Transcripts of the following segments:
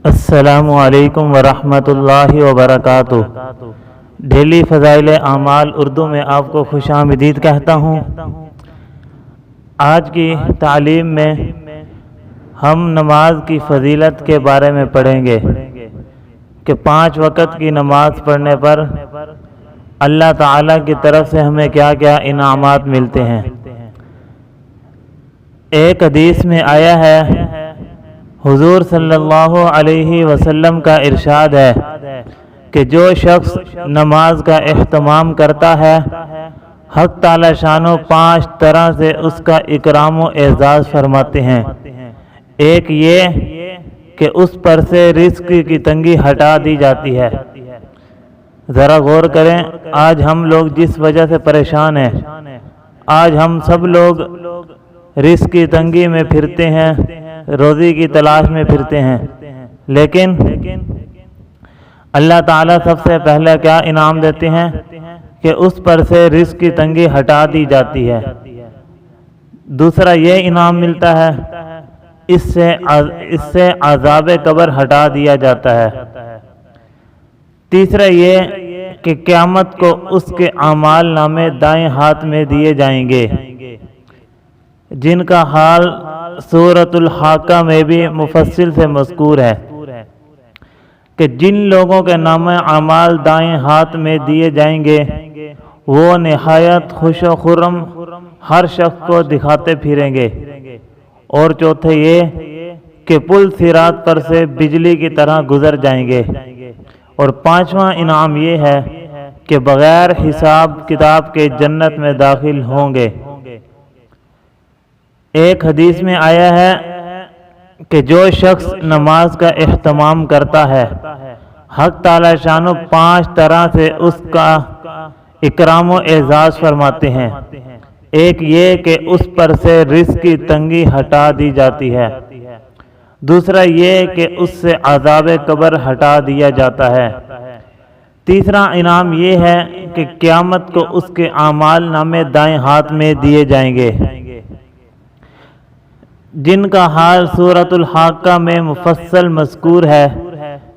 السلام علیکم ورحمۃ اللہ وبرکاتہ۔ ڈیلی فضائل اعمال اردو میں آپ کو خوش آمدید کہتا ہوں۔ آج کی تعلیم میں ہم نماز کی فضیلت کے بارے میں پڑھیں گے کہ 5 وقت کی نماز پڑھنے پر اللہ تعالیٰ کی طرف سے ہمیں کیا کیا انعامات ملتے ہیں۔ ایک حدیث میں آیا ہے، حضور صلی اللہ علیہ وسلم کا ارشاد ہے کہ جو شخص نماز کا اہتمام کرتا ہے، حق تعالی شانو 5 طرح سے اس کا اکرام و اعزاز فرماتے ہیں۔ ایک یہ کہ اس پر سے رزق کی تنگی ہٹا دی جاتی ہے۔ ذرا غور کریں، آج ہم لوگ جس وجہ سے پریشان ہیں، آج ہم سب لوگ رزق کی تنگی میں پھرتے ہیں، روزی کی تلاش میں پھرتے ہیں، لیکن اللہ تعالیٰ سب سے پہلے کیا انعام دیتے ہیں کہ اس پر سے رزق کی تنگی ہٹا دی جاتی ہے۔ دوسرا یہ انعام ملتا ہے، اس سے عذاب قبر ہٹا دیا جاتا ہے۔ تیسرا یہ کہ قیامت کو اس کے اعمال نامے دائیں ہاتھ میں دیے جائیں گے، جن کا حال سورۃ الحاقہ میں بھی مفصل سے مذکور ہے کہ جن لوگوں کے نام اعمال دائیں ہاتھ میں دیے جائیں گے وہ نہایت خوش و خرم ہر شخص کو دکھاتے پھریں گے۔ اور چوتھے یہ کہ پل صراط پر سے بجلی کی طرح گزر جائیں گے۔ اور 5واں انعام یہ ہے کہ بغیر حساب کتاب کے جنت میں داخل ہوں گے۔ ایک حدیث میں آیا ہے کہ جو شخص نماز کا اہتمام کرتا ہے، حق تعالی شانو 5 طرح سے اس کا اکرام و اعزاز فرماتے ہیں۔ ایک یہ کہ اس پر سے رزق کی تنگی ہٹا دی جاتی ہے۔ دوسرا یہ کہ اس سے عذاب قبر ہٹا دیا جاتا ہے۔ تیسرا انعام یہ ہے کہ قیامت کو اس کے اعمال نامے دائیں ہاتھ میں دیے جائیں گے، جن کا حال سورۃ الحاقہ میں مفصل مذکور ہے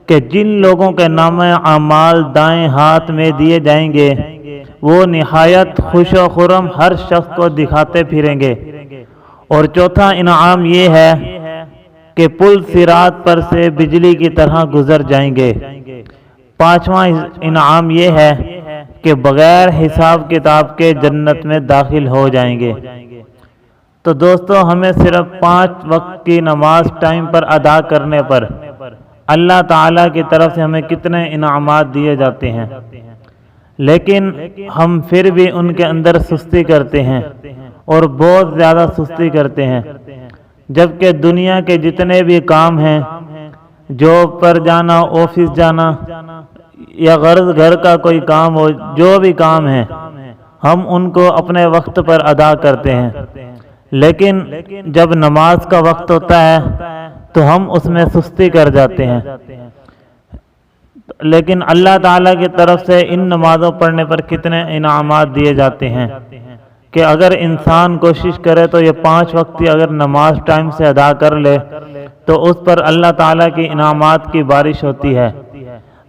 کہ جن لوگوں کے نام اعمال دائیں ہاتھ میں دیے جائیں گے وہ نہایت خوش و خرم ہر شخص کو دکھاتے پھریں گے۔ اور چوتھا انعام یہ ہے کہ پل صراط پر سے بجلی کی طرح گزر جائیں گے۔ 5واں انعام یہ ہے کہ بغیر حساب کتاب کے جنت میں داخل ہو جائیں گے۔ تو دوستو، ہمیں صرف 5 وقت کی نماز ٹائم پر ادا کرنے پر اللہ تعالیٰ کی طرف سے ہمیں کتنے انعامات دیے جاتے ہیں، لیکن ہم پھر بھی ان کے اندر سستی کرتے ہیں اور بہت زیادہ سستی کرتے ہیں، جبکہ دنیا کے جتنے بھی کام ہیں، جاب پر جانا، آفس جانا یا غرض گھر کا کوئی کام ہو، جو بھی کام ہے ہم ان کو اپنے وقت پر ادا کرتے ہیں، لیکن جب نماز کا وقت ہوتا ہے تو ہم اس میں سستی کر جاتے ہیں۔ لیکن اللہ تعالیٰ کی طرف سے ان نمازوں پڑھنے پر کتنے انعامات دیے جاتے ہیں کہ اگر انسان کوشش کرے تو یہ 5 وقت کی اگر نماز ٹائم سے ادا کر لے تو اس پر اللہ تعالیٰ کی انعامات کی بارش ہوتی ہے۔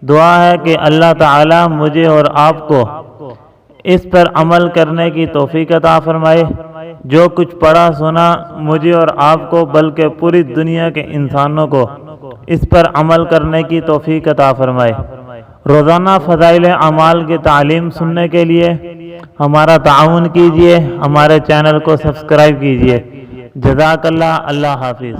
دعا ہے کہ اللہ تعالیٰ مجھے اور آپ کو اس پر عمل کرنے کی توفیق عطا فرمائے۔ جو کچھ پڑھا سنا مجھے اور آپ کو بلکہ پوری دنیا کے انسانوں کو اس پر عمل کرنے کی توفیق عطا فرمائے۔ روزانہ فضائل اعمال کی تعلیم سننے کے لیے ہمارا تعاون کیجیے، ہمارے چینل کو سبسکرائب کیجیے۔ جزاک اللہ، اللہ حافظ۔